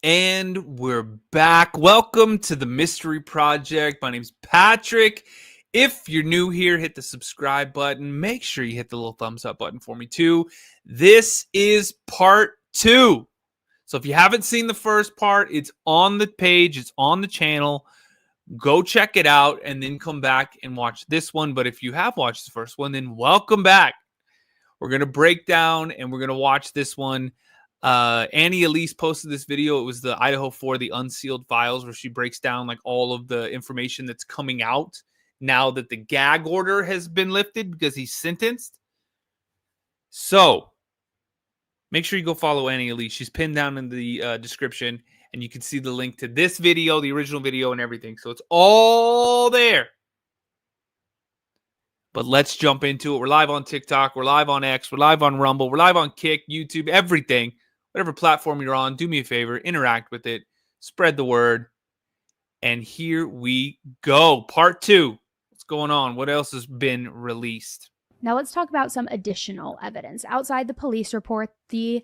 And we're back. Welcome to the Mystery Project. My name's Patrick. If you're new here, hit the subscribe button. Make sure you hit the little thumbs up button for me too. This is part 2. So if you haven't seen the first part, it's on the page, it's on the channel. Go check it out and then come back and watch this one. But if you have watched the first one, then welcome back. We're going to break down and we're going to watch this one. Annie Elise posted this video. It was the Idaho 4, the Unsealed files, where she breaks down like all of the information that's coming out now that the gag order has been lifted because he's sentenced. So make sure you go follow Annie Elise. She's pinned down in the description, and you can see the link to this video, the original video, and everything. So it's all there. But let's jump into it. We're live on TikTok. We're live on X. We're live on Rumble. We're live on Kick, YouTube, everything. Whatever platform you're on, do me a favor. Interact with it. Spread the word. And here we go. Part 2. What's going on? What else has been released? Now let's talk about some additional evidence. Outside the police report, the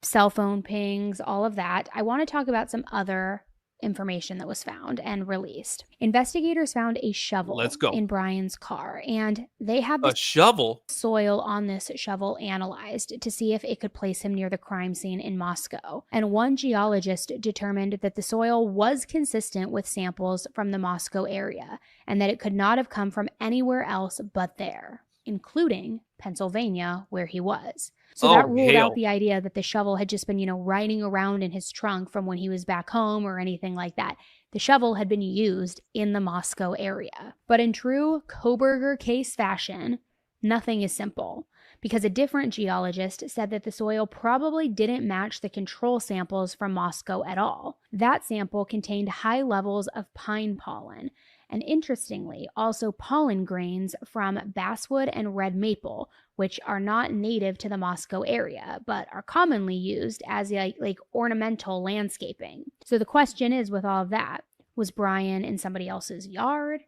cell phone pings, all of that, I want to talk about some other information that was found and released. Investigators found a shovel in Bryan's car, and they have a shovel soil on this shovel analyzed to see if it could place him near the crime scene in Moscow. And one geologist determined that the soil was consistent with samples from the Moscow area and that it could not have come from anywhere else but there, including Pennsylvania, where he was. So that ruled out the idea that the shovel had just been, riding around in his trunk from when he was back home or anything like that. The shovel had been used in the Moscow area. But in true Kohberger case fashion, nothing is simple, because a different geologist said that the soil probably didn't match the control samples from Moscow at all. That sample contained high levels of pine pollen, and interestingly, also pollen grains from basswood and red maple, which are not native to the Moscow area, but are commonly used as like ornamental landscaping. So the question is, with all of that, was Bryan in somebody else's yard?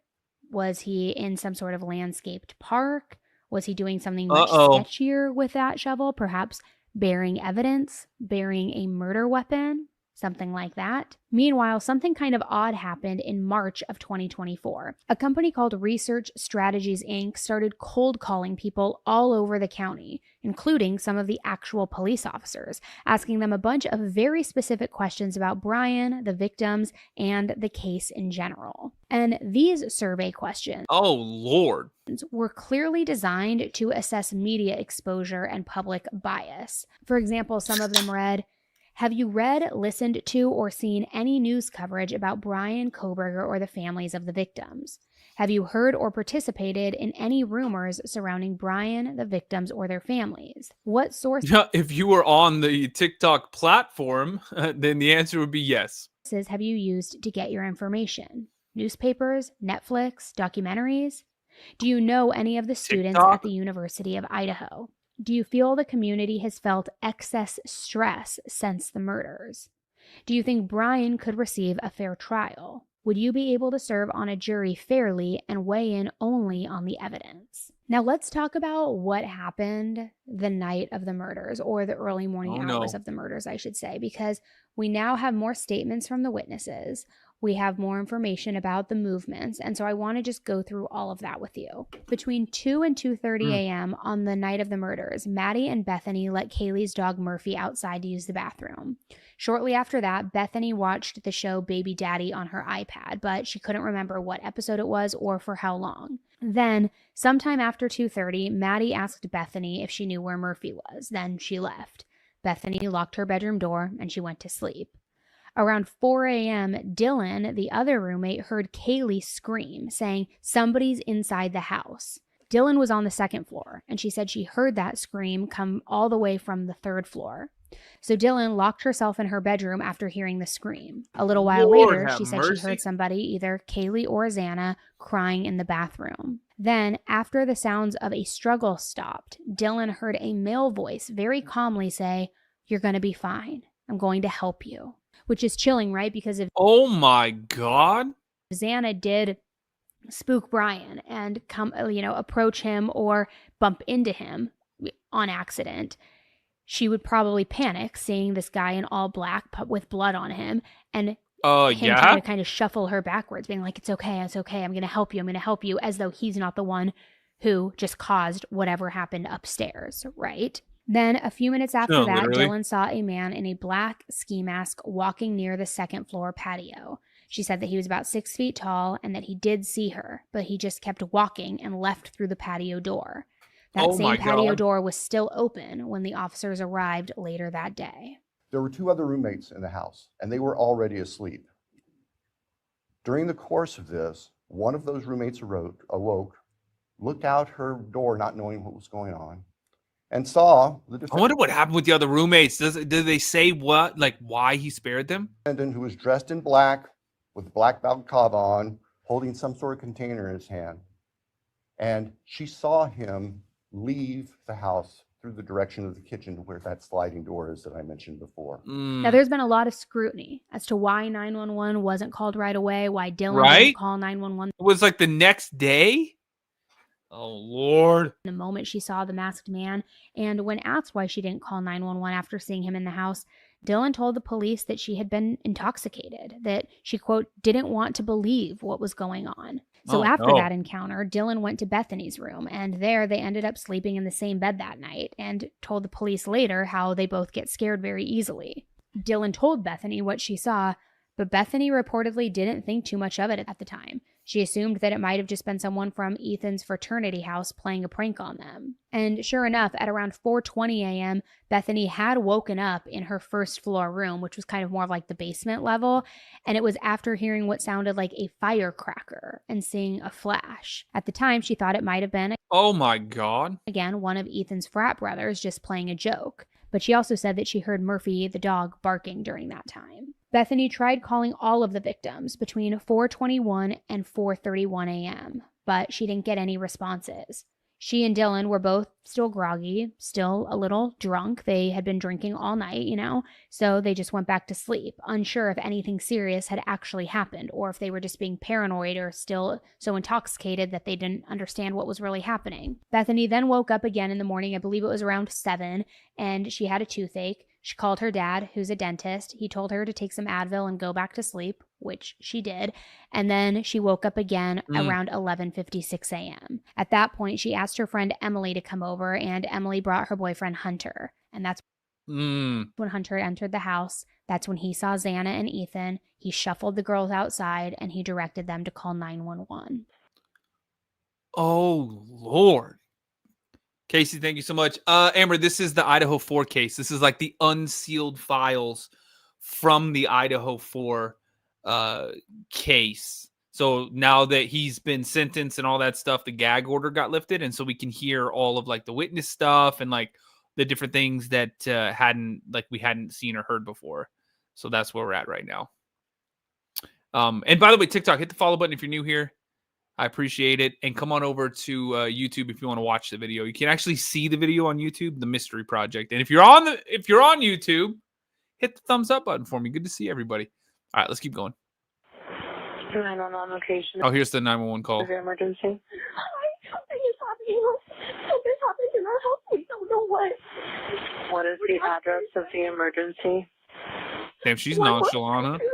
Was he in some sort of landscaped park? Was he doing something much sketchier with that shovel? Perhaps burying evidence, burying a murder weapon? Something like that. Meanwhile, something kind of odd happened in March of 2024. A company called Research Strategies, Inc. started cold calling people all over the county, including some of the actual police officers, asking them a bunch of very specific questions about Bryan, the victims, and the case in general. And these survey questions, oh Lord, were clearly designed to assess media exposure and public bias. For example, some of them read, "Have you read, listened to, or seen any news coverage about Bryan Kohberger or the families of the victims? Have you heard or participated in any rumors surrounding Bryan, the victims, or their families? What sources..." Yeah, if you were on the TikTok platform, then the answer would be yes. "Have you used to get your information? Newspapers, Netflix, documentaries? Do you know any of the students at the University of Idaho? Do you feel the community has felt excess stress since the murders? Do you think Bryan could receive a fair trial? Would you be able to serve on a jury fairly and weigh in only on the evidence?" Now let's talk about what happened the night of the murders, or the early morning hours of the murders, I should say, because we now have more statements from the witnesses. We have more information about the movements, and so I want to just go through all of that with you. Between 2 and 2:30 a.m. on the night of the murders, Maddie and Bethany let Kaylee's dog Murphy outside to use the bathroom. Shortly after that, Bethany watched the show Baby Daddy on her iPad, but she couldn't remember what episode it was or for how long. Then, sometime after 2:30, Maddie asked Bethany if she knew where Murphy was. Then she left. Bethany locked her bedroom door and she went to sleep. Around 4 a.m., Dylan, the other roommate, heard Kaylee scream, saying, "Somebody's inside the house." Dylan was on the second floor, and she said she heard that scream come all the way from the third floor. So Dylan locked herself in her bedroom after hearing the scream. A little while later, she said she heard somebody, either Kaylee or Xana, crying in the bathroom. Then, after the sounds of a struggle stopped, Dylan heard a male voice very calmly say, "You're going to be fine. I'm going to help you." Which is chilling, right? Because if oh my God, Xana did spook Bryan and come, approach him or bump into him on accident, she would probably panic seeing this guy in all black with blood on him, and him trying to kind of shuffle her backwards, being like, it's okay, I'm going to help you, as though he's not the one who just caused whatever happened upstairs, right? Then a few minutes after that, Dylan saw a man in a black ski mask walking near the second floor patio. She said that he was about 6 feet tall and that he did see her, but he just kept walking and left through the patio door. That same patio door was still open when the officers arrived later that day. There were 2 other roommates in the house, and they were already asleep. During the course of this, one of those roommates awoke, looked out her door not knowing what was going on, and saw the defendant. I wonder what happened with the other roommates. Did they say what, like why he spared them? Defendant, who was dressed in black with black balaclava on, holding some sort of container in his hand. And she saw him leave the house through the direction of the kitchen to where that sliding door is that I mentioned before. Now, there's been a lot of scrutiny as to why 911 wasn't called right away, why Dylan didn't call 911. It was like the next day? Oh, Lord. The moment she saw the masked man, and when asked why she didn't call 911 after seeing him in the house, Dylan told the police that she had been intoxicated, that she, quote, didn't want to believe what was going on. So after that encounter, Dylan went to Bethany's room, and there they ended up sleeping in the same bed that night, and told the police later how they both get scared very easily. Dylan told Bethany what she saw, but Bethany reportedly didn't think too much of it at the time. She assumed that it might have just been someone from Ethan's fraternity house playing a prank on them. And sure enough, at around 4:20 a.m., Bethany had woken up in her first floor room, which was kind of more like the basement level, and it was after hearing what sounded like a firecracker and seeing a flash. At the time, she thought it might have been, oh my God, again, one of Ethan's frat brothers just playing a joke. But she also said that she heard Murphy, the dog, barking during that time. Bethany tried calling all of the victims between 4:21 and 4:31 a.m., but she didn't get any responses. She and Dylan were both still groggy, still a little drunk. They had been drinking all night, so they just went back to sleep, unsure if anything serious had actually happened or if they were just being paranoid or still so intoxicated that they didn't understand what was really happening. Bethany then woke up again in the morning, I believe it was around 7, and she had a toothache. She called her dad, who's a dentist. He told her to take some Advil and go back to sleep, which she did. And then she woke up again around 11:56 a.m. At that point, she asked her friend Emily to come over, and Emily brought her boyfriend Hunter. And that's when Hunter entered the house. That's when he saw Xana and Ethan. He shuffled the girls outside, and he directed them to call 911. Oh, Lord. Casey, thank you so much. Amber, this is the Idaho 4 case. This is like the unsealed files from the Idaho 4 case. So now that he's been sentenced and all that stuff, the gag order got lifted. And so we can hear all of like the witness stuff and like the different things that we hadn't seen or heard before. So that's where we're at right now. And by the way, TikTok, hit the follow button if you're new here. I appreciate it. And come on over to YouTube if you want to watch the video. You can actually see the video on YouTube, The Mystery Project. And if you're on YouTube, hit the thumbs up button for me. Good to see everybody. All right, let's keep going. 911 location. Oh, here's the 911 call. Is there emergency? Something is happening. Something's happening in our house. We don't know what. What is the address of the emergency? Damn, she's nonchalant, huh?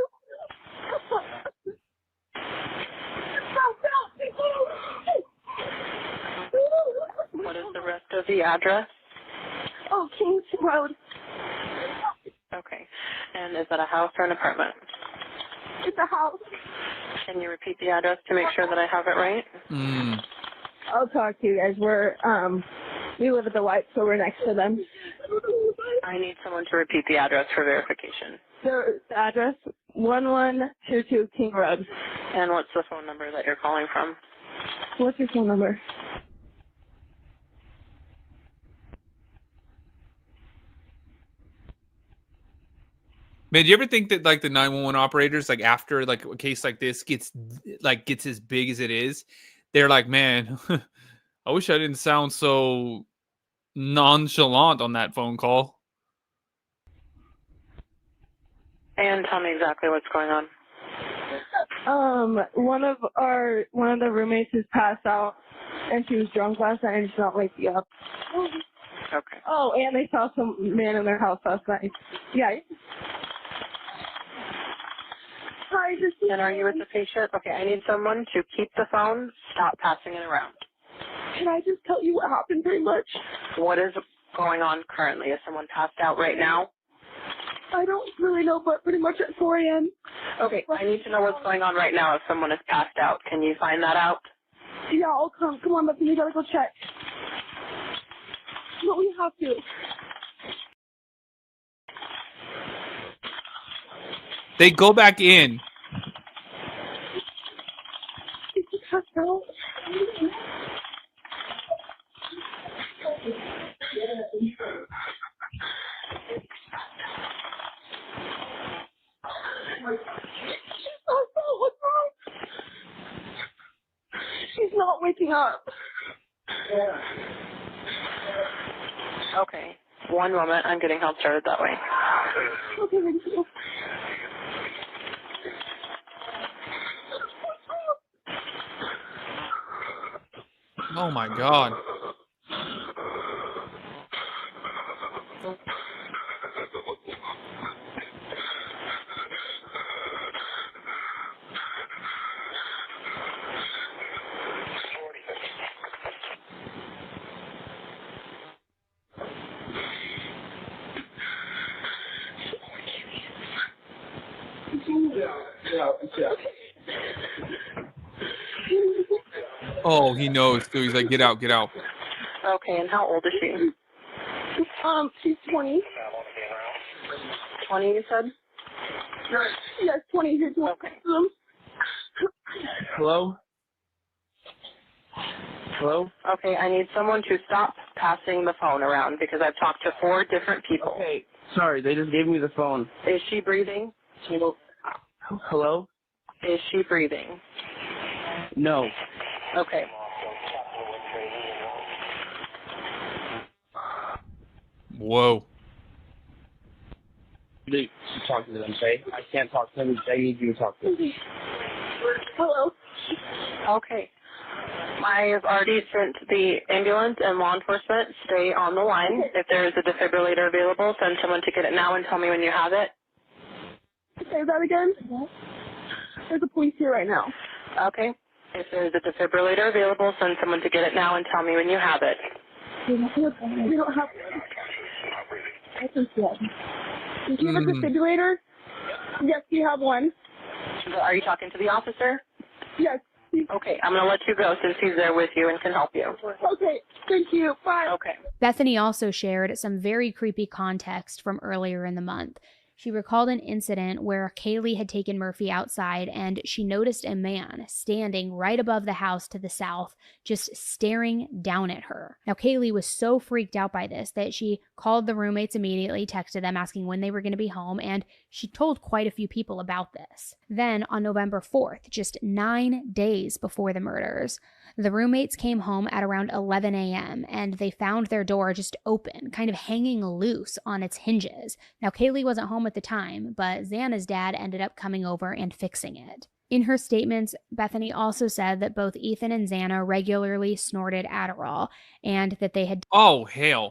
What is the rest of the address? Oh, Kings Road. Okay. And is that a house or an apartment? It's a house. Can you repeat the address to make sure that I have it right? I'll talk to you guys. We live at the White, so we're next to them. I need someone to repeat the address for verification. The address, 1122 King Road. And what's the phone number that you're calling from? What's your phone number? Man, do you ever think that like the 911 operators, like after like a case like this gets as big as it is, they're like, man, I wish I didn't sound so nonchalant on that phone call. And tell me exactly what's going on. One of the roommates has passed out, and she was drunk last night and she not wake me up. Okay. Oh, and they saw some man in their house last night. Yeah. Hi, this is... And are you with the patient? Okay, I need someone to keep the phone, stop passing it around. Can I just tell you what happened pretty much? What is going on currently? Is someone passed out right now? I don't really know, but pretty much at 4 a.m. Okay, I need to know what's going on right now if someone is passed out. Can you find that out? Yeah, I'll come. Come on, but we gotta go check. But we have to. They go back in. Is he passed out? What's wrong? She's not waking up. Okay, one moment. I'm getting help started that way. Okay, thank you. Oh my God. Oh, he knows too. He's like, get out, get out. Okay, and how old is she? She's 20. 20, you said? Yes, 20. Here's one. Okay. Hello? Hello? Okay, I need someone to stop passing the phone around because I've talked to 4 different people. Okay, sorry, they just gave me the phone. Is she breathing? Hello? Is she breathing? No. Okay. Whoa. You talk to them, okay? I can't talk to them. I need you to talk to them. Hello. Okay. I have already sent the ambulance and law enforcement. Stay on the line. If there is a defibrillator available, send someone to get it now and tell me when you have it. Say that again? There's a police here right now. Okay. If there is a defibrillator available, send someone to get it now and tell me when you have it. We don't have one. I think yes. Do you have a defibrillator? Yes, you have one. Are you talking to the officer? Yes. Okay, I'm going to let you go since he's there with you and can help you. Okay, thank you. Bye. Okay. Bethany also shared some very creepy context from earlier in the month. She recalled an incident where Kaylee had taken Murphy outside and she noticed a man standing right above the house to the south, just staring down at her. Now, Kaylee was so freaked out by this that she called the roommates immediately, texted them asking when they were going to be home, and she told quite a few people about this. Then, on November 4th, just 9 days before the murders, the roommates came home at around 11 a.m. and they found their door just open, kind of hanging loose on its hinges. Now, Kaylee wasn't home at the time, but Xana's dad ended up coming over and fixing it. In her statements, Bethany also said that both Ethan and Xana regularly snorted Adderall and that they had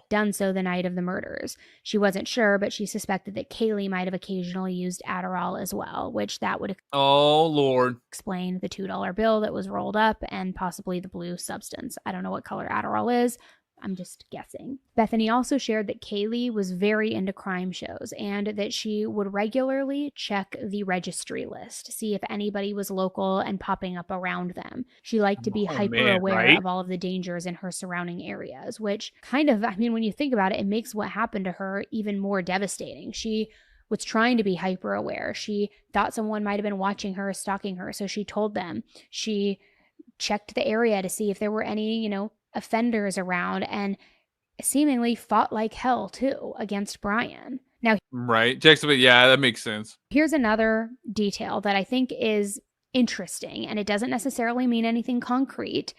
done so the night of the murders. She wasn't sure, but she suspected that Kaylee might have occasionally used Adderall as well, which that would explain the $2 bill that was rolled up and possibly the blue substance. I don't know what color Adderall is. I'm just guessing. Bethany also shared that Kaylee was very into crime shows and that she would regularly check the registry list, see if anybody was local and popping up around them. She liked to be hyper aware of all of the dangers in her surrounding areas, which kind of, I mean, when you think about it, it makes what happened to her even more devastating. She was trying to be hyper aware. She thought someone might have been watching her, stalking her, so she told them. She checked the area to see if there were any, offenders around, and seemingly fought like hell too against Bryan. Now, right, Jackson, yeah, that makes sense. Here's another detail that I think is interesting, and it doesn't necessarily mean anything concrete,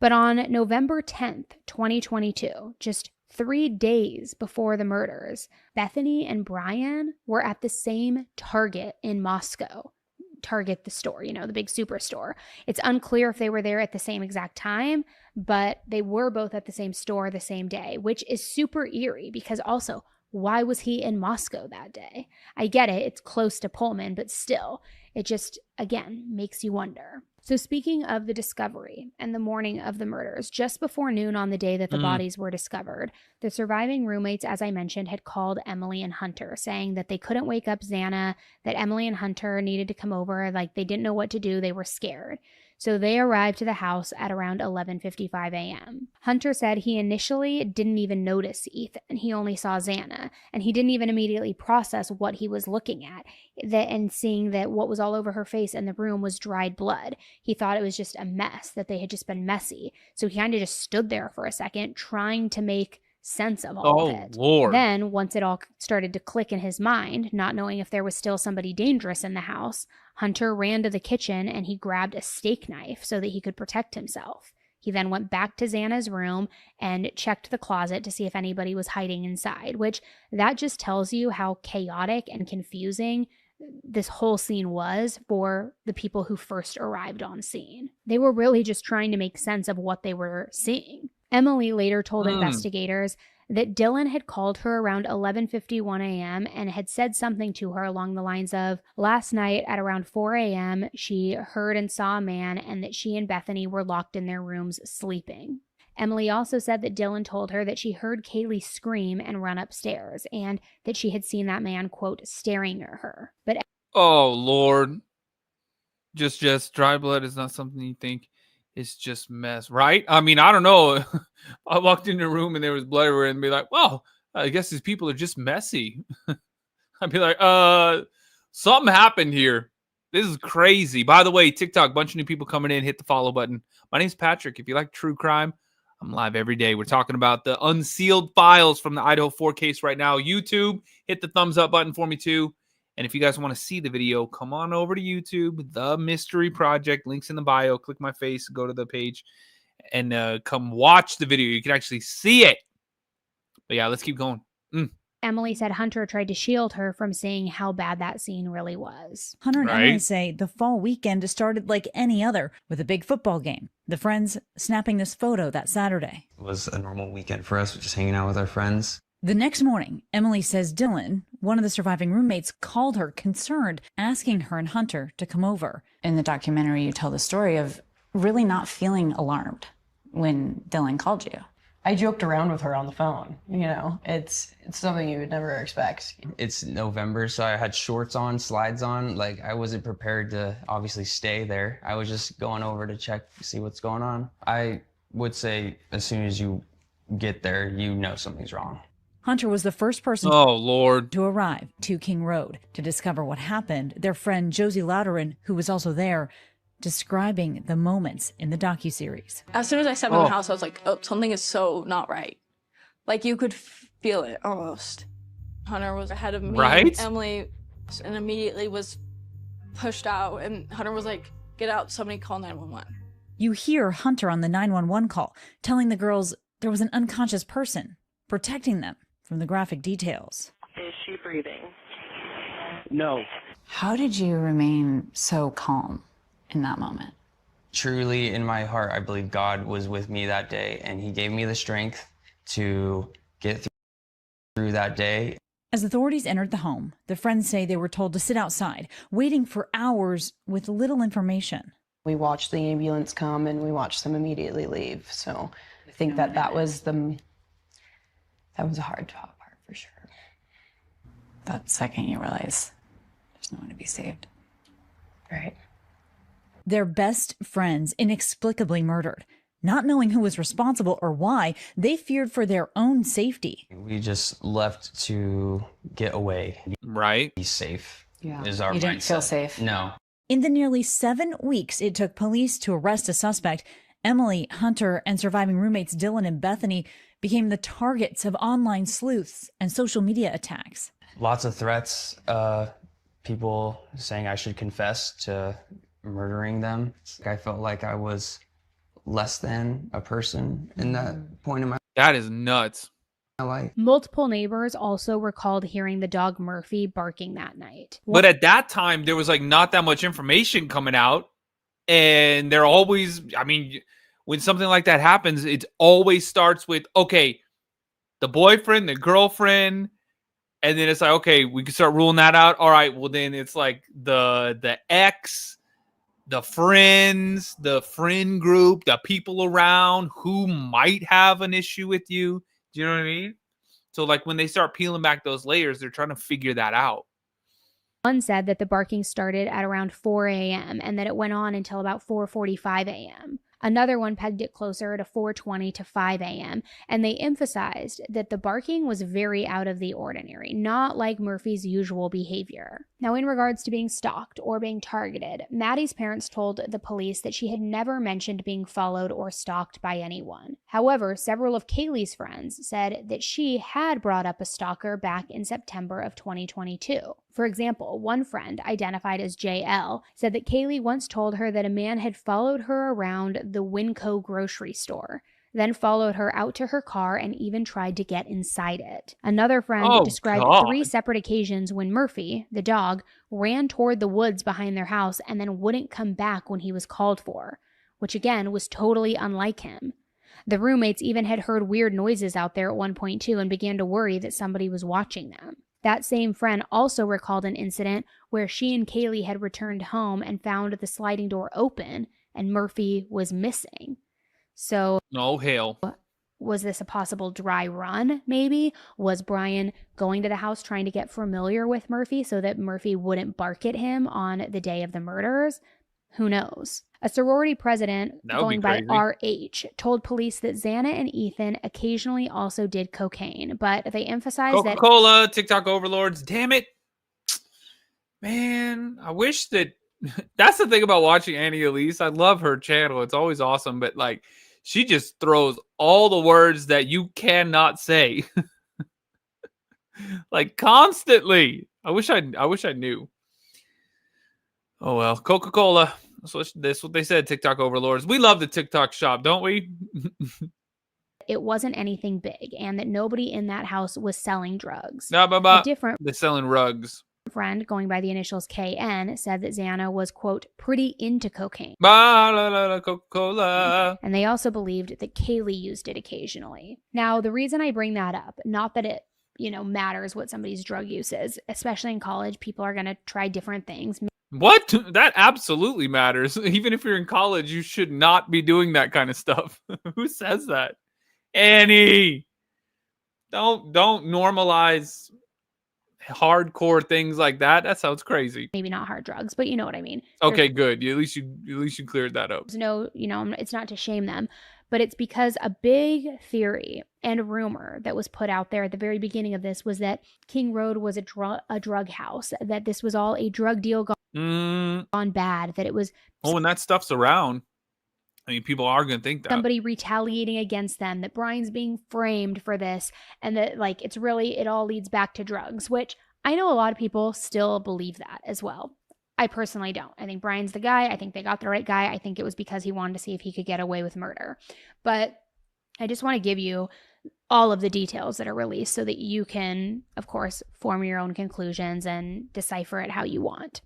but on November 10th, 2022, just 3 days before the murders, Bethany and Bryan were at the same Target in Moscow. Target, the store, you know, the big superstore. It's unclear if they were there at the same exact time, but they were both at the same store the same day, which is super eerie because also, why was he in Moscow that day? I get it, it's close to Pullman, but still, it just, again, makes you wonder. So speaking of the discovery and the morning of the murders, just before noon on the day that the bodies were discovered, the surviving roommates, as I mentioned, had called Emily and Hunter, saying that they couldn't wake up Xana, that Emily and Hunter needed to come over, like they didn't know what to do, they were scared. So they arrived to the house at around 11:55 a.m. Hunter said he initially didn't even notice Ethan. He only saw Xana, and he didn't even immediately process what he was looking at, and seeing that what was all over her face in the room was dried blood. He thought it was just a mess, that they had just been messy. So he kind of just stood there for a second, trying to make sense of all of it. Lord. Then, once it all started to click in his mind, not knowing if there was still somebody dangerous in the house, Hunter ran to the kitchen and he grabbed a steak knife so that he could protect himself. He then went back to Xana's room and checked the closet to see if anybody was hiding inside, which that just tells you how chaotic and confusing this whole scene was for the people who first arrived on scene. They were really just trying to make sense of what they were seeing. Emily later told investigators that Dylan had called her around 11:51 a.m. and had said something to her along the lines of, last night at around 4 a.m. she heard and saw a man, and that she and Bethany were locked in their rooms sleeping. Emily also said that Dylan told her that she heard Kaylee scream and run upstairs, and that she had seen that man, quote, staring at her. But oh, Lord. Just dry blood is not something you think. It's just mess, right? I mean, I don't know. I walked in the room and there was blood everywhere and be like, well, I guess these people are just messy. I'd be like, something happened here. This is crazy. By the way, TikTok, bunch of new people coming in. Hit the follow button. My name's Patrick. If you like true crime, I'm live every day. We're talking about the unsealed files from the Idaho 4 case right now. YouTube, hit the thumbs up button for me too. And if you guys want to see the video, come on over to YouTube, The Mystery Project. Links in the bio. Click my face, go to the page, and come watch the video. You can actually see it. But yeah, let's keep going. Emily said Hunter tried to shield her from seeing how bad that scene really was. Hunter and Emily say the fall weekend started like any other, with a big football game. The friends snapping this photo that Saturday. It was a normal weekend for us, just hanging out with our friends. The next morning, Emily says Dylan, one of the surviving roommates, called her concerned, asking her and Hunter to come over. In the documentary, you tell the story of really not feeling alarmed when Dylan called you. I joked around with her on the phone. You know, it's something you would never expect. It's November, so I had shorts on, slides on. Like, I wasn't prepared to obviously stay there. I was just going over to check, see what's going on. I would say as soon as you get there, you know something's wrong. Hunter was the first person to arrive to King Road to discover what happened. Their friend Josie Louderin, who was also there, describing the moments in the docuseries. As soon as I stepped in the house, I was like, oh, something is so not right. Like, you could feel it almost. Hunter was ahead of me, and Emily, and immediately was pushed out, and Hunter was like, get out, somebody call 911. You hear Hunter on the 911 call, telling the girls there was an unconscious person, protecting them from the graphic details. Is she breathing? No. How did you remain so calm in that moment? Truly, in my heart, I believe God was with me that day, and he gave me the strength to get through that day. As authorities entered the home, the friends say they were told to sit outside, waiting for hours with little information. We watched the ambulance come and we watched them immediately leave. So I think that was a hard part for sure. That second you realize there's no one to be saved. Right. Their best friends inexplicably murdered. Not knowing who was responsible or why, they feared for their own safety. We just left to get away. Right. Be safe. Yeah. Is our You didn't mindset. feel safe? No. In the nearly 7 weeks it took police to arrest a suspect, Emily, Hunter, and surviving roommates Dylan and Bethany became the targets of online sleuths and social media attacks. Lots of threats, people saying I should confess to murdering them. I felt like I was less than a person in that point in my That is nuts. life. Multiple neighbors also recalled hearing the dog Murphy barking that night. But at that time, there was like not that much information coming out. And they're always, I mean, when something like that happens, it always starts with, okay, the boyfriend, the girlfriend, and then it's like, okay, we can start ruling that out. All right, well then it's like the ex, the friends, the friend group, the people around who might have an issue with you. Do you know what I mean? So like when they start peeling back those layers, they're trying to figure that out. One said that the barking started at around 4 a.m. and that it went on until about 4:45 a.m. Another one pegged it closer to 4:20 to 5 a.m., and they emphasized that the barking was very out of the ordinary, not like Murphy's usual behavior. Now, in regards to being stalked or being targeted, Maddie's parents told the police that she had never mentioned being followed or stalked by anyone. However, several of Kaylee's friends said that she had brought up a stalker back in September of 2022. For example, one friend, identified as JL, said that Kaylee once told her that a man had followed her around the Winco grocery store, then followed her out to her car and even tried to get inside it. Another friend described 3 separate occasions when Murphy, the dog, ran toward the woods behind their house and then wouldn't come back when he was called for, which again was totally unlike him. The roommates even had heard weird noises out there at one point too and began to worry that somebody was watching them. That same friend also recalled an incident where she and Kaylee had returned home and found the sliding door open and Murphy was missing. So, oh hell. Was this a possible dry run, maybe? Was Bryan going to the house trying to get familiar with Murphy so that Murphy wouldn't bark at him on the day of the murders? Who knows? A sorority president going by RH told police that Xana and Ethan occasionally also did cocaine, but they emphasized that Coca-Cola, TikTok overlords, damn it. Man, I wish that that's the thing about watching Annie Elise. I love her channel. It's always awesome, but like she just throws all the words that you cannot say. Like constantly. I wish I knew. Oh well, Coca-Cola. That's what they said, TikTok overlords. We love the TikTok shop, don't we? It wasn't anything big and that nobody in that house was selling drugs. A different they're selling rugs. Friend going by the initials KN said that Xana was, quote, pretty into cocaine. Coca-Cola. And they also believed that Kaylee used it occasionally. Now, the reason I bring that up, not that it, matters what somebody's drug use is, especially in college, people are going to try different things. What? That absolutely matters. Even if you're in college, you should not be doing that kind of stuff. Who says that? Annie, don't normalize hardcore things like that. That sounds crazy. Maybe not hard drugs, but you know what I mean. Okay, good. At least you cleared that up. No, it's not to shame them, but it's because a big theory and rumor that was put out there at the very beginning of this was that King Road was a drug house, that this was all a drug deal gone bad, that it was. Oh, when that stuff's around, I mean, people are going to think that. Somebody retaliating against them, that Bryan's being framed for this, and that, like, it all leads back to drugs, which I know a lot of people still believe that as well. I personally don't. I think Bryan's the guy. I think they got the right guy. I think it was because he wanted to see if he could get away with murder. But I just want to give you all of the details that are released so that you can, of course, form your own conclusions and decipher it how you want.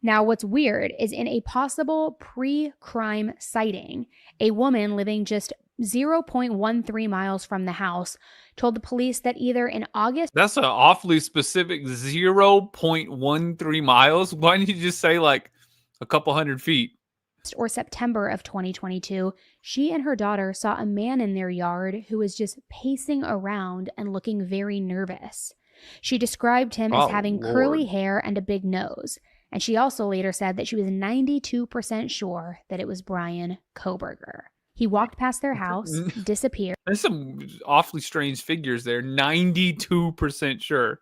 Now, what's weird is in a possible pre-crime sighting, a woman living just 0.13 miles from the house told the police that either in August... That's an awfully specific 0.13 miles. Why didn't you just say like a couple hundred feet? Or September of 2022, she and her daughter saw a man in their yard who was just pacing around and looking very nervous. She described him as having curly hair and a big nose. And she also later said that she was 92% sure that it was Bryan Kohberger. He walked past their house, disappeared. There's some awfully strange figures there. 92% sure.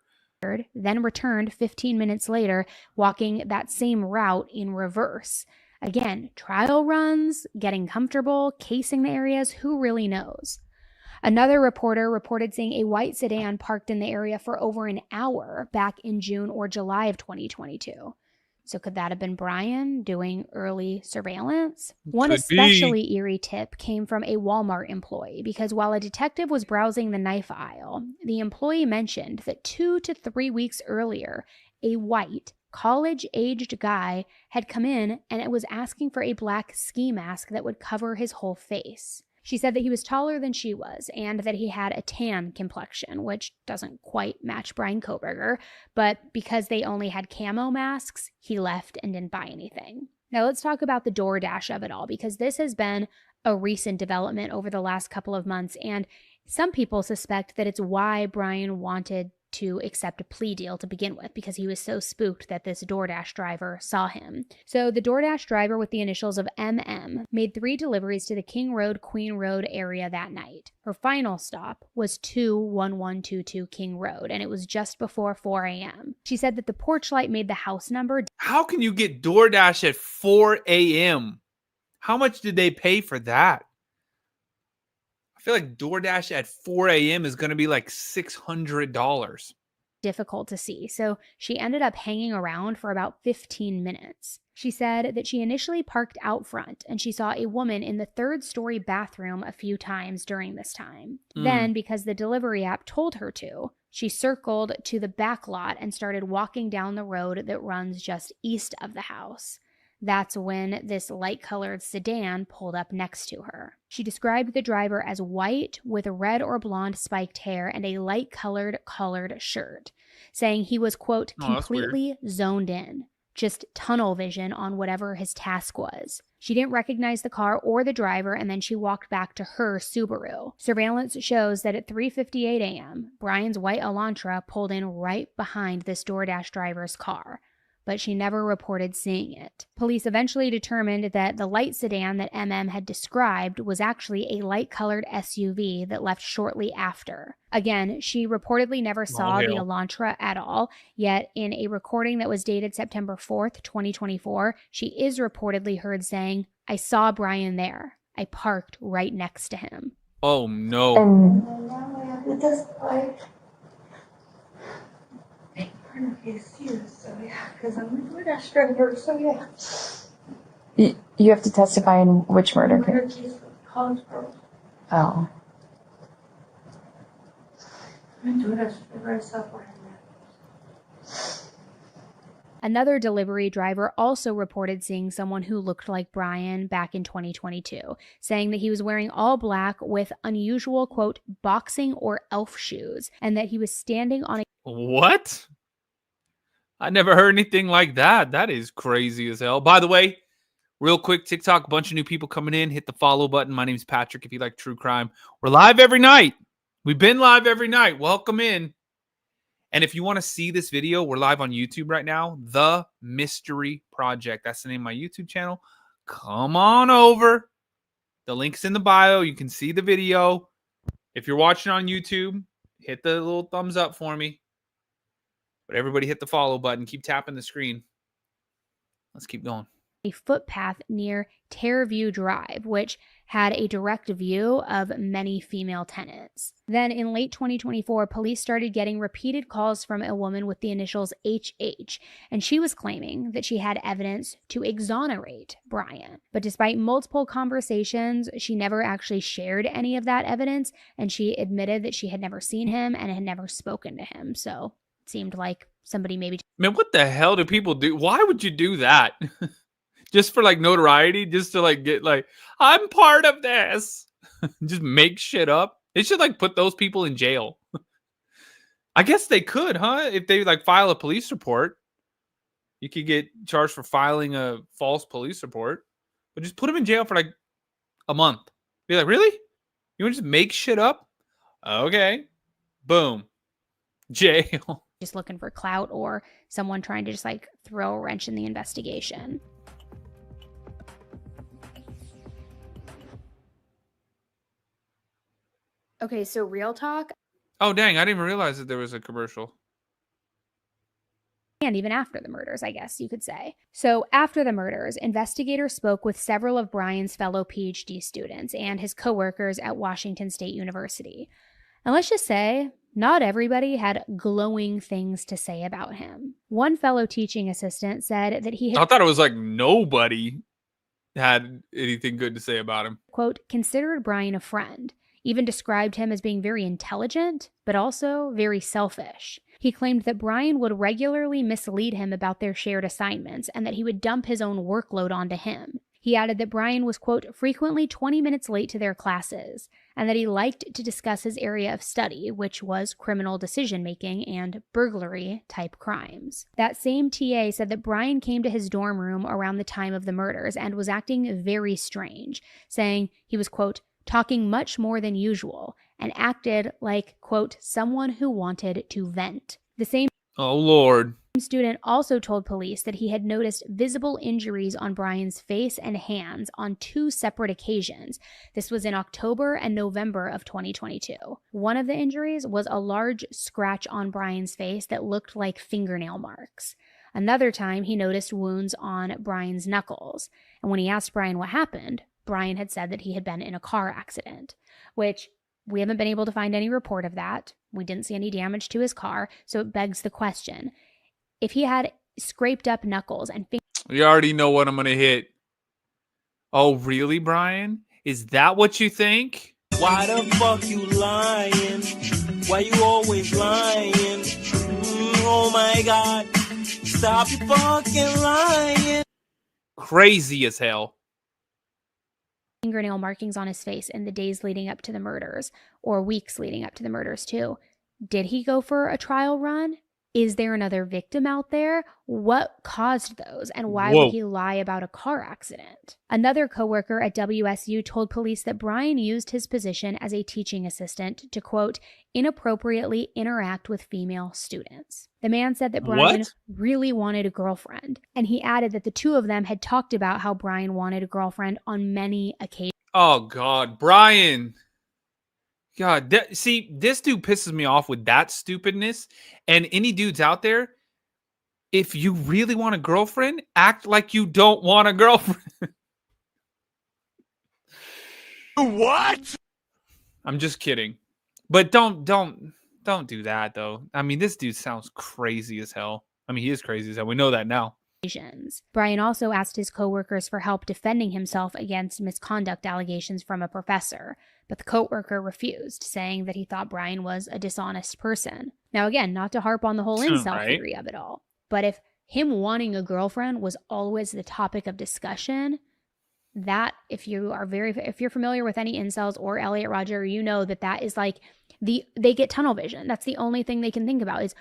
Then returned 15 minutes later, walking that same route in reverse. Again, trial runs, getting comfortable, casing the areas, who really knows? Another reporter reported seeing a white sedan parked in the area for over an hour back in June or July of 2022. So could that have been Bryan doing early surveillance? One especially eerie tip came from a Walmart employee because while a detective was browsing the knife aisle, the employee mentioned that 2 to 3 weeks earlier, a white, college-aged guy had come in and it was asking for a black ski mask that would cover his whole face. She said that he was taller than she was and that he had a tan complexion, which doesn't quite match Bryan Kohberger, but because they only had camo masks, he left and didn't buy anything. Now let's talk about the DoorDash of it all, because this has been a recent development over the last couple of months, and some people suspect that it's why Bryan wanted to accept a plea deal to begin with, because he was so spooked that this DoorDash driver saw him. So the DoorDash driver with the initials of MM made 3 deliveries to the King Road, Queen Road area that night. Her final stop was 21122 King Road, and it was just before 4 a.m. She said that the porch light made the house number. How can you get DoorDash at 4 a.m.? How much did they pay for that? I feel like DoorDash at 4 a.m. is going to be like $600. Difficult to see, so she ended up hanging around for about 15 minutes. She said that she initially parked out front and she saw a woman in the 3rd-story bathroom a few times during this time. Then, because the delivery app told her to, she circled to the back lot and started walking down the road that runs just east of the house. That's when this light-colored sedan pulled up next to her. She described the driver as white with red or blonde spiked hair and a light-colored collared shirt, saying he was, quote, completely zoned in, just tunnel vision on whatever his task was. She didn't recognize the car or the driver, and then she walked back to her Subaru. Surveillance shows that at 3:58 a.m., Bryan's white Elantra pulled in right behind this DoorDash driver's car, but she never reported seeing it. Police eventually determined that the light sedan that MM had described was actually a light-colored SUV that left shortly after. Again, she reportedly never saw the Elantra at all, yet in a recording that was dated September 4th, 2024, she is reportedly heard saying, "I saw Bryan there. I parked right next to him." Oh, no. You have to testify in which murder case? Oh. Another delivery driver also reported seeing someone who looked like Bryan back in 2022, saying that he was wearing all black with unusual, quote, boxing or elf shoes, and that he was standing on a... What? I never heard anything like that. That is crazy as hell. By the way, real quick, TikTok, a bunch of new people coming in. Hit the follow button. My name's Patrick if you like true crime. We're live every night. We've been live every night. Welcome in. And if you want to see this video, we're live on YouTube right now. The Mystery Project. That's the name of my YouTube channel. Come on over. The link's in the bio. You can see the video. If you're watching on YouTube, hit the little thumbs up for me. But everybody hit the follow button. Keep tapping the screen. Let's keep going. A footpath near Terraview Drive, which had a direct view of many female tenants. Then in late 2024, police started getting repeated calls from a woman with the initials HH, and she was claiming that she had evidence to exonerate Bryan. But despite multiple conversations, she never actually shared any of that evidence, and she admitted that she had never seen him and had never spoken to him. So it seemed like somebody maybe... Man, what the hell do people do? Why would you do that? Just for like notoriety, just to like get like, I'm part of this. Just make shit up. They should like put those people in jail. I guess they could, huh? If they like file a police report, you could get charged for filing a false police report. But just put them in jail for like a month. Be like, really? You want to just make shit up? Okay. Boom. Jail. Just looking for clout or someone trying to just like throw a wrench in the investigation. Okay, so real talk. Oh, dang. I didn't even realize that there was a commercial. And even after the murders, I guess you could say. So after the murders, investigators spoke with several of Bryan's fellow PhD students and his coworkers at Washington State University. And let's just say not everybody had glowing things to say about him. One fellow teaching assistant said that he had, I thought it was like nobody had anything good to say about him. quote, considered Bryan a friend, even described him as being very intelligent, but also very selfish. He claimed that Bryan would regularly mislead him about their shared assignments and that he would dump his own workload onto him. He added that Bryan was, quote, frequently 20 minutes late to their classes, and that he liked to discuss his area of study, which was criminal decision-making and burglary-type crimes. That same TA said that Bryan came to his dorm room around the time of the murders and was acting very strange, saying he was, quote, talking much more than usual, and acted like, quote, someone who wanted to vent. The same Oh, Lord. student also told police that he had noticed visible injuries on Bryan's face and hands on 2 separate occasions. This was in October and November of 2022. One of the injuries was a large scratch on Bryan's face that looked like fingernail marks. Another time, he noticed wounds on Bryan's knuckles. And when he asked Bryan what happened, Bryan had said that he had been in a car accident, which we haven't been able to find any report of that. We didn't see any damage to his car, so it begs the question. If he had scraped up knuckles and You already know what I'm going to hit. Oh, really, Bryan? Is that what you think? Why the fuck you lying? Why you always lying? Oh my God. Stop you fucking lying. Crazy as hell. fingernail markings on his face in the days leading up to the murders, or weeks leading up to the murders too. Did he go for a trial run? Is there another victim out there? What caused those? And why would he lie about a car accident? Another coworker at WSU told police that Bryan used his position as a teaching assistant to, quote, inappropriately interact with female students. The man said that Bryan really wanted a girlfriend, and he added that the two of them had talked about how Bryan wanted a girlfriend on many occasions. Oh, God. Bryan. God, see, this dude pisses me off with that stupidness. And any dudes out there, if you really want a girlfriend, act like you don't want a girlfriend. What? I'm just kidding. But don't do that, though. I mean, this dude sounds crazy as hell. I mean, he is crazy as hell. We know that now. Bryan also asked his coworkers for help defending himself against misconduct allegations from a professor, but the coworker refused, saying that he thought Bryan was a dishonest person. Now, again, not to harp on the whole incel theory of it all, but if him wanting a girlfriend was always the topic of discussion, that if you're familiar with any incels or Elliot Rodger, you know that is like they get tunnel vision. That's the only thing they can think about is,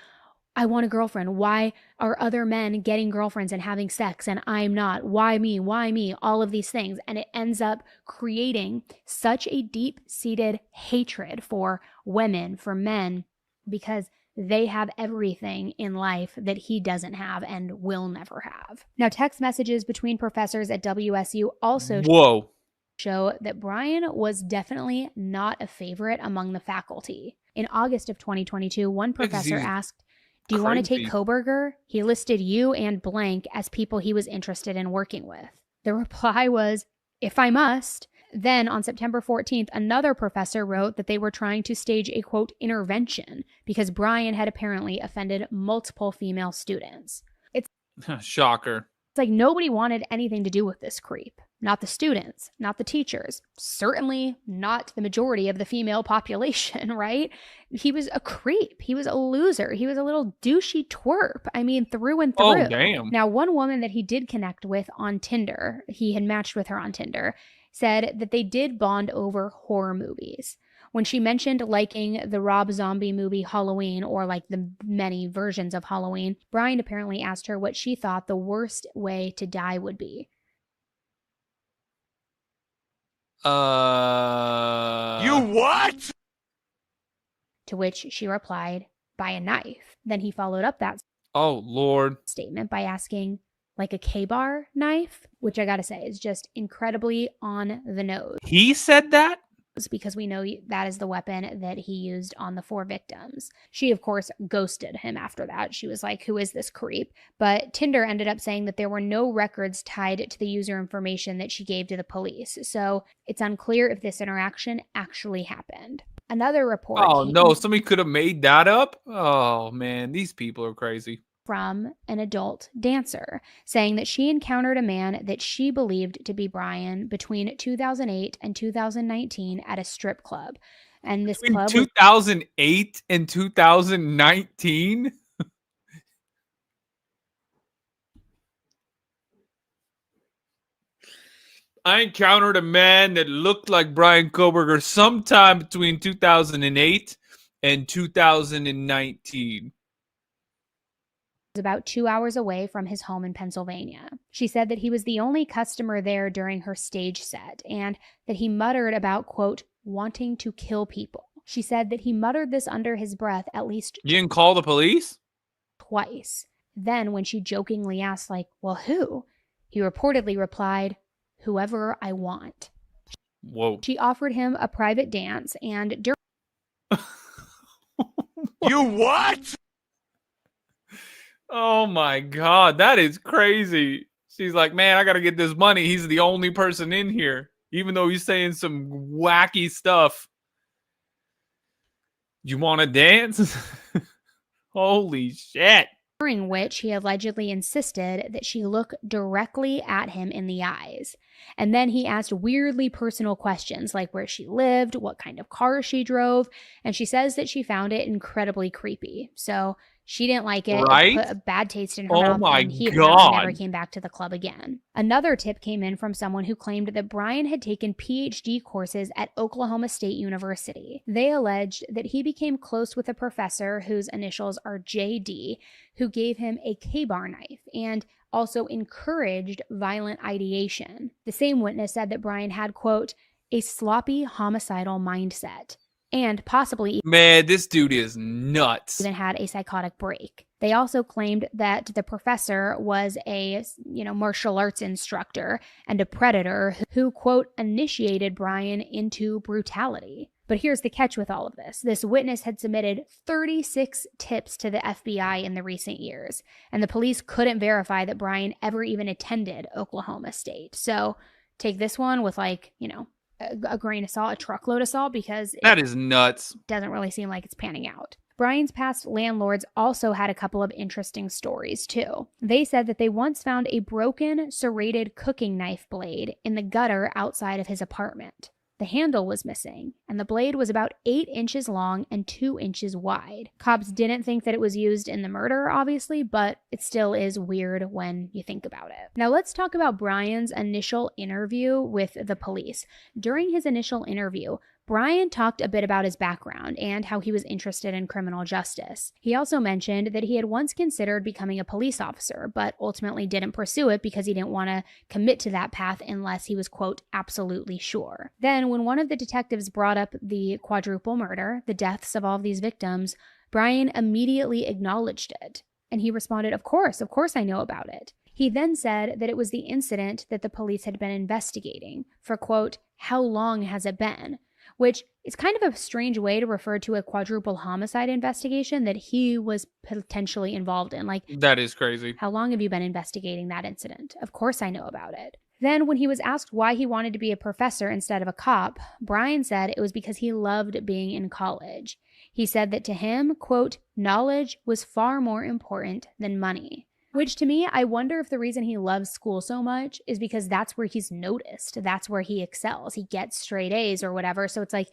I want a girlfriend. Why are other men getting girlfriends and having sex and I'm not? Why me? Why me? All of these things. And it ends up creating such a deep-seated hatred for women, for men, because they have everything in life that he doesn't have and will never have. Now, text messages between professors at WSU also show that Bryan was definitely not a favorite among the faculty. In August of 2022, one professor asked, do you want to take Kohberger? He listed you and blank as people he was interested in working with. The reply was, if I must. Then on September 14th, another professor wrote that they were trying to stage a, quote, intervention because Bryan had apparently offended multiple female students. It's shocker. It's like nobody wanted anything to do with this creep. Not the students, not the teachers, certainly not the majority of the female population, right? He was a creep. He was a loser. He was a little douchey twerp. I mean, through and through. Oh, damn. Now, one woman that he did connect with on Tinder, he had matched with her on Tinder, said that they did bond over horror movies. When she mentioned liking the Rob Zombie movie Halloween, or like the many versions of Halloween, Bryan apparently asked her what she thought the worst way to die would be. You what? To which she replied, by a knife. Then he followed up that statement by asking, like a K-bar knife, which I gotta say is just incredibly on the nose. He said that? Because we know that is the weapon that he used on the 4 victims. She, of course, ghosted him after that. She was like, who is this creep? But Tinder ended up saying that there were no records tied to the user information that she gave to the police. So it's unclear if this interaction actually happened. Another report. Oh, no. Somebody could have made that up? Oh, man. These people are crazy. From an adult dancer, saying that she encountered a man that she believed to be Bryan between 2008 and 2019 at a strip club. And this Between club 2008 and 2019? I encountered a man that looked like Bryan Kohberger sometime between 2008 and 2019. Was about 2 hours away from his home in Pennsylvania. She said that he was the only customer there during her stage set and that he muttered about, quote, wanting to kill people. She said that he muttered this under his breath at least You didn't call the police? Twice. Then when she jokingly asked, like, well, who? He reportedly replied, whoever I want. Whoa. She offered him a private dance and during You what? Oh my God, that is crazy. She's like, man, I gotta get this money. He's the only person in here, even though he's saying some wacky stuff. You want to dance? Holy shit. during which he allegedly insisted that she look directly at him in the eyes. And then he asked weirdly personal questions like where she lived, what kind of car she drove, and she says that she found it incredibly creepy. So she didn't like it. Right? It put a bad taste in her Oh mouth, my and he God. never came back to the club again. Another tip came in from someone who claimed that Bryan had taken PhD courses at Oklahoma State University. They alleged that he became close with a professor whose initials are JD, who gave him a K-bar knife and also encouraged violent ideation. The same witness said that Bryan had, quote, a sloppy homicidal mindset, and possibly Man, this dude is nuts. even had a psychotic break. They also claimed that the professor was a, martial arts instructor and a predator who, quote, initiated Bryan into brutality. But here's the catch with all of this. This witness had submitted 36 tips to the FBI in the recent years, and the police couldn't verify that Bryan ever even attended Oklahoma State. So take this one with a grain of salt, a truckload of salt, because That is nuts. doesn't really seem like it's panning out. Bryan's past landlords also had a couple of interesting stories too. They said that they once found a broken, serrated cooking knife blade in the gutter outside of his apartment. The handle was missing, and the blade was about 8 inches long and 2 inches wide. Cops didn't think that it was used in the murder, obviously, but it still is weird when you think about it. Now let's talk about Bryan's initial interview with the police. During his initial interview, Bryan talked a bit about his background and how he was interested in criminal justice. He also mentioned that he had once considered becoming a police officer, but ultimately didn't pursue it because he didn't want to commit to that path unless he was, quote, absolutely sure. Then, when one of the detectives brought up the quadruple murder, the deaths of all of these victims, Bryan immediately acknowledged it. And he responded, of course I know about it. He then said that it was the incident that the police had been investigating for, quote, how long has it been? Which is kind of a strange way to refer to a quadruple homicide investigation that he was potentially involved in. Like, that is crazy. How long have you been investigating that incident? Of course I know about it. Then, when he was asked why he wanted to be a professor instead of a cop, Bryan said it was because he loved being in college. He said that to him, quote, knowledge was far more important than money. Which to me, I wonder if the reason he loves school so much is because that's where he's noticed. That's where he excels. He gets straight A's or whatever. So it's like,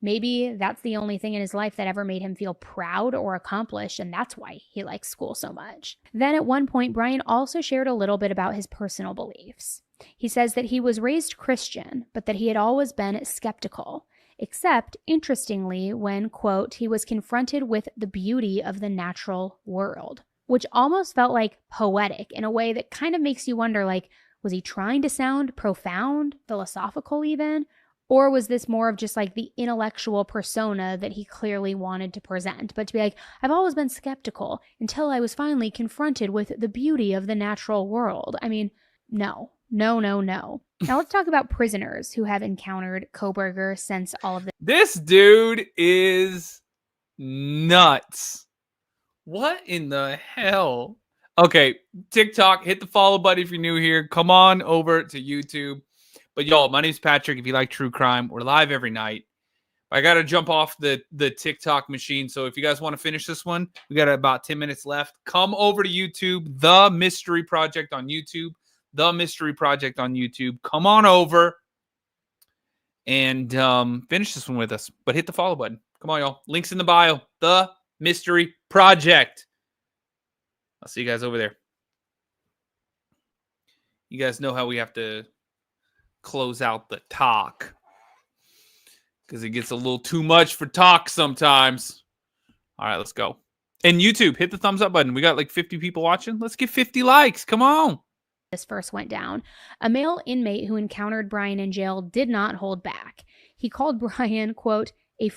maybe that's the only thing in his life that ever made him feel proud or accomplished, and that's why he likes school so much. Then at one point, Bryan also shared a little bit about his personal beliefs. He says that he was raised Christian, but that he had always been skeptical. Except, interestingly, when, quote, he was confronted with the beauty of the natural world, which almost felt like poetic in a way that kind of makes you wonder, like, was he trying to sound profound, philosophical even? Or was this more of just like the intellectual persona that he clearly wanted to present? But to be like, I've always been skeptical until I was finally confronted with the beauty of the natural world. I mean, no. Now let's talk about prisoners who have encountered Kohberger since all of this. This dude is nuts. What in the hell? Okay, TikTok, hit the follow button if you're new here. Come on over to YouTube. But y'all, my name's Patrick. If you like true crime, we're live every night. I got to jump off the TikTok machine. So if you guys want to finish this one, we got about 10 minutes left. Come over to YouTube, The Mystery Project on YouTube. The Mystery Project on YouTube. Come on over and finish this one with us. But hit the follow button. Come on, y'all. Links in the bio. The Mystery Project. I'll see you guys over there. You guys know how we have to close out the talk, because it gets a little too much for talk sometimes. All right, let's go. And YouTube, hit the thumbs up button. We got like 50 people watching. Let's get 50 likes. Come on. This first went down. A male inmate who encountered Bryan in jail did not hold back. He called Bryan, quote, a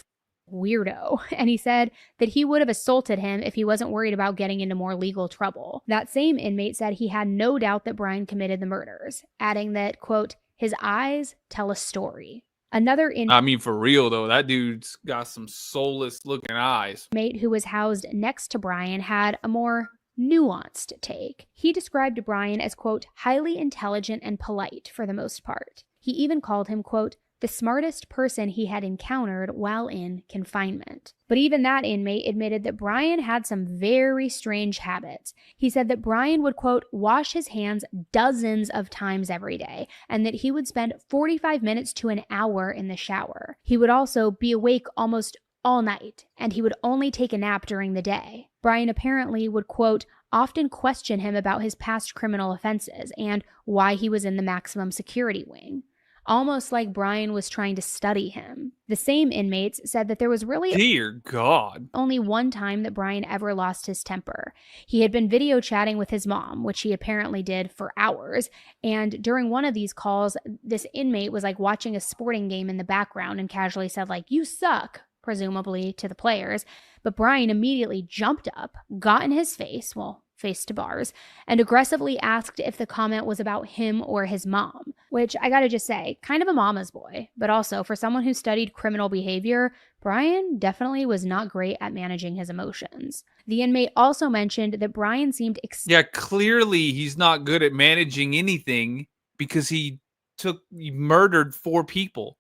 weirdo, and he said that he would have assaulted him if he wasn't worried about getting into more legal trouble. That same inmate said he had no doubt that Bryan committed the murders, adding that, quote, his eyes tell a story. Another inmate, I mean, for real, though, that dude's got some soulless looking eyes. Who was housed next to Bryan had a more nuanced take. He described Bryan as, quote, highly intelligent and polite for the most part. He even called him, quote, the smartest person he had encountered while in confinement. But even that inmate admitted that Bryan had some very strange habits. He said that Bryan would, quote, wash his hands dozens of times every day, and that he would spend 45 minutes to an hour in the shower. He would also be awake almost all night, and he would only take a nap during the day. Bryan apparently would, quote, often question him about his past criminal offenses and why he was in the maximum security wing. Almost like Bryan was trying to study him. The same inmates said that there was really dear God, only one time that Bryan ever lost his temper. He had been video chatting with his mom, which he apparently did for hours. And during one of these calls, this inmate was like watching a sporting game in the background and casually said, like, you suck, presumably to the players. But Bryan immediately jumped up, got in his face, face to bars, and aggressively asked if the comment was about him or his mom, which I gotta just say, kind of a mama's boy. But also, for someone who studied criminal behavior, Bryan definitely was not great at managing his emotions. The inmate also mentioned that Bryan seemed clearly he's not good at managing anything, because he murdered 4 people.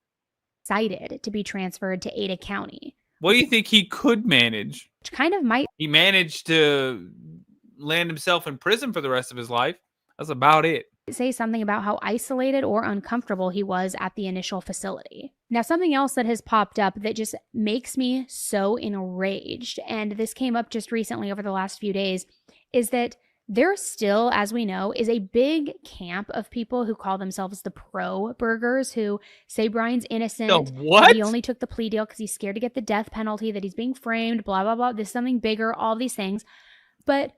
Excited to be transferred to Ada County. What do you think he could manage? Which kind of might. He managed to land himself in prison for the rest of his life. That's about it. Say something about how isolated or uncomfortable he was at the initial facility. Now, something else that has popped up that just makes me so enraged, and this came up just recently over the last few days, is that there still, as we know, is a big camp of people who call themselves the pro-burgers, who say Bryan's innocent. The what? He only took the plea deal because he's scared to get the death penalty, that he's being framed, blah, blah, blah. There's something bigger, all these things. But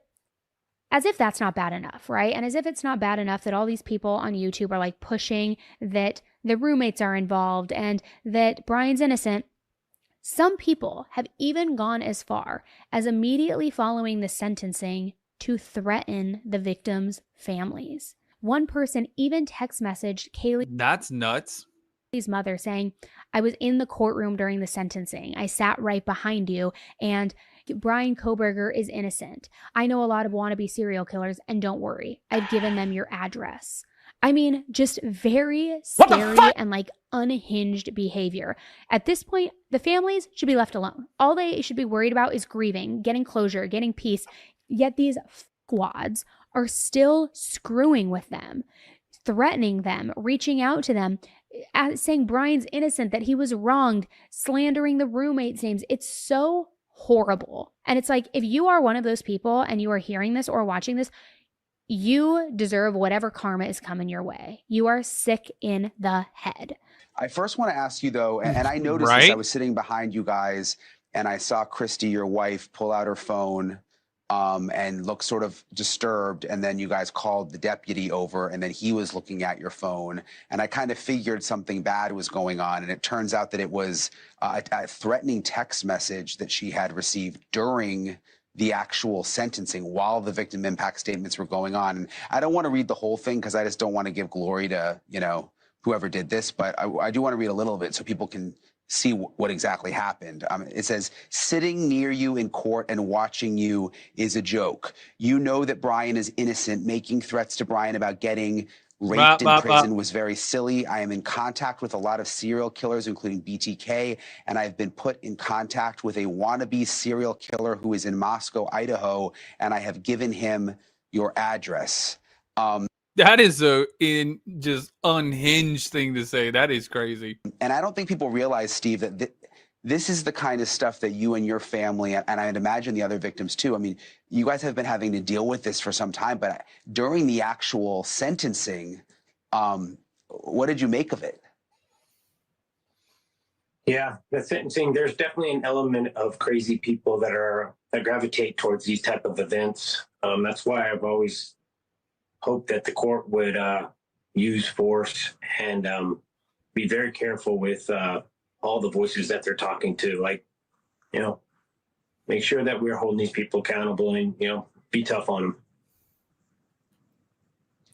as if that's not bad enough, right? And as if it's not bad enough that all these people on YouTube are like pushing that the roommates are involved and that Bryan's innocent. Some people have even gone as far as immediately following the sentencing to threaten the victims' families. One person even text messaged Kaylee. That's nuts. Kaylee's mother saying, I was in the courtroom during the sentencing. I sat right behind you, and Bryan Kohberger is innocent. I know a lot of wannabe serial killers, and don't worry, I've given them your address. I mean, just very scary and like unhinged behavior. At this point, the families should be left alone. All they should be worried about is grieving, getting closure, getting peace. Yet these squads are still screwing with them, threatening them, reaching out to them, saying Bryan's innocent, that he was wronged, slandering the roommates' names. It's so horrible. And it's like, if you are one of those people and you are hearing this or watching this, you deserve whatever karma is coming your way. You are sick in the head. I first want to ask you, though, and I noticed this, I was sitting behind you guys, and I saw Christy, your wife, pull out her phone and look sort of disturbed, and then you guys called the deputy over, and then he was looking at your phone, and I kind of figured something bad was going on, and it turns out that it was a threatening text message that she had received during the actual sentencing while the victim impact statements were going on. And I don't want to read the whole thing because I just don't want to give glory to, you know, whoever did this, but I do want to read a little bit so people can see what exactly happened. It says, sitting near you in court and watching you is a joke. You know that Bryan is innocent. Making threats to Bryan about getting raped in prison was very silly. I am in contact with a lot of serial killers, including BTK, and I've been put in contact with a wannabe serial killer who is in Moscow, Idaho, and I have given him your address. That is just unhinged thing to say. That is crazy. And I don't think people realize, Steve, that this is the kind of stuff that you and your family, and I'd imagine the other victims too. I mean, you guys have been having to deal with this for some time, but during the actual sentencing, what did you make of it? Yeah, the sentencing, there's definitely an element of crazy people that gravitate towards these type of events. That's why I've always hoped that the court would use force and be very careful with all the voices that they're talking to. Like, make sure that we're holding these people accountable and, be tough on them.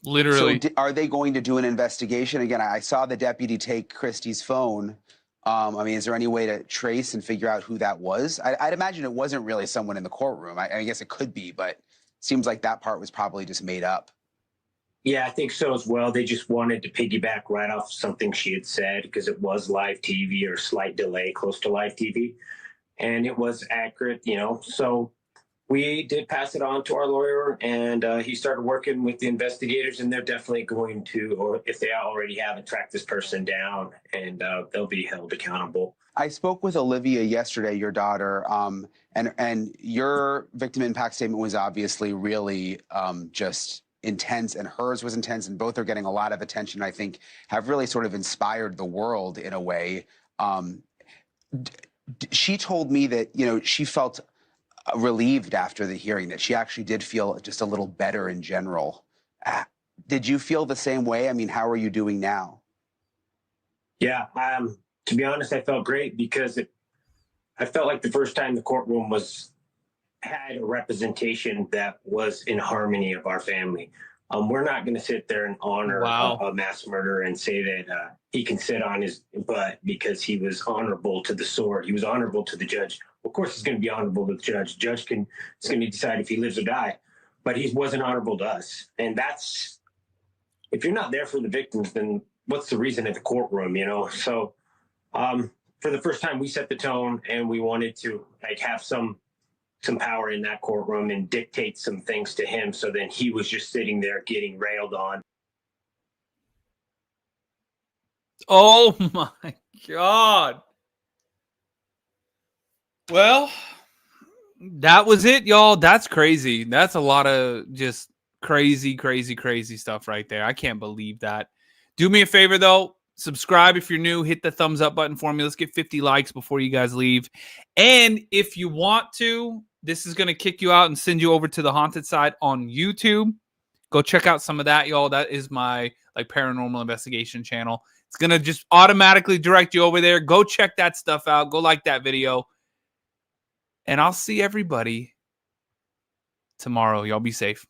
Literally. So are they going to do an investigation? Again, I saw the deputy take Christy's phone. I mean, is there any way to trace and figure out who that was? I'd imagine it wasn't really someone in the courtroom. I guess it could be, but it seems like that part was probably just made up. Yeah, I think so as well. They just wanted to piggyback right off something she had said because it was live TV or slight delay close to live TV. And it was accurate, So we did pass it on to our lawyer, and he started working with the investigators, and they're definitely going to, or if they already haven't, tracked this person down, and they'll be held accountable. I spoke with Olivia yesterday, your daughter, and your victim impact statement was obviously really just intense, and hers was intense, and both are getting a lot of attention. I think have really sort of inspired the world in a way. She told me that she felt relieved after the hearing, that she actually did feel just a little better in general. Did you feel the same way? I mean, how are you doing now? Yeah, to be honest, I felt great because I felt like the first time the courtroom had a representation that was in harmony of our family. We're not going to sit there and honor a mass murderer and say that he can sit on his butt because he was honorable to the sword. He was honorable to the judge. Of course, he's going to be honorable to the judge. The judge is going to decide if he lives or die, but he wasn't honorable to us. And if you're not there for the victims, then what's the reason at the courtroom, So for the first time, we set the tone, and we wanted to have some power in that courtroom and dictate some things to him. So then he was just sitting there getting railed on. Oh my God. Well, that was it, y'all. That's crazy. That's a lot of just crazy stuff right there. I can't believe that. Do me a favor, though. Subscribe if you're new. Hit the thumbs up button for me. Let's get 50 likes before you guys leave. And if you want to, this is going to kick you out and send you over to the haunted side on YouTube. Go check out some of that, y'all. That is my paranormal investigation channel. It's going to just automatically direct you over there. Go check that stuff out. Go like that video. And I'll see everybody tomorrow. Y'all be safe.